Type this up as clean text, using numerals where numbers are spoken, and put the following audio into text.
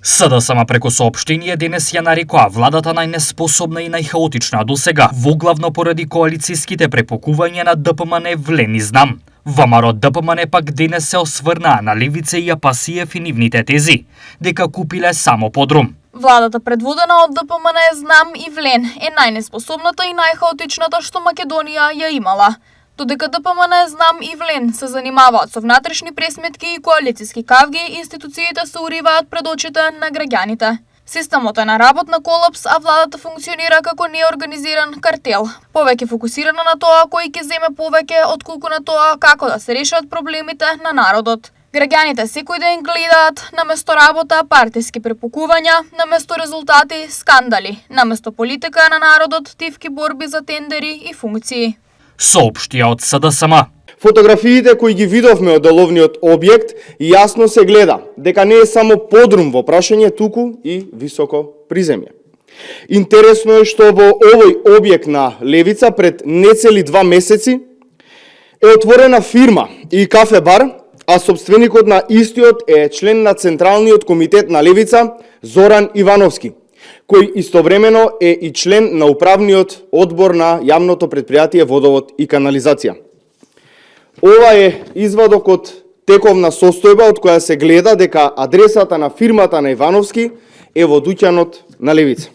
СДСМ преку соопштение денес ја нарекоа владата најнеспособна и најхаотична досега, воглавно поради коалицијските препокувања на ДПМН влен и знам. ВМРО ДПМН пак денес се осврнаа на Левица и Јапасиев и нивните тези, дека купиле само подрум. Владата предводена од ДПМН знам и влен е најнеспособната и најхаотичната што Македонија ја имала. Додека ДПМН знам и влен се занимаваат со внатрешни пресметки и коалицијски кавги, институциите се уриваат пред очите на граѓаните. Системот е на работ на колапс, а владата функционира како неорганизиран картел. Повеќе фокусирана на тоа кој ќе земе повеќе, отколку на тоа како да се решат проблемите на народот. Граѓаните секој ден гледаат наместо работа партиски препукувања, наместо резултати скандали, наместо политика на народот тивки борби за тендери и функции. Соопштија од СДСМ. Фотографиите кои ги видовме од деловниот објект јасно се гледа дека не е само подрум во прашање, туку и високо приземје. Интересно е што во овој објект на Левица пред нецели 2 месеци е отворена фирма и кафе-бар, а собственикот на истиот е член на Централниот комитет на Левица Зоран Ивановски, кој истовремено е и член на управниот одбор на јавното претпријатие Водовод и канализација. Ова е извадок од тековна состојба од која се гледа дека адресата на фирмата на Ивановски е во дуќанот на Левица.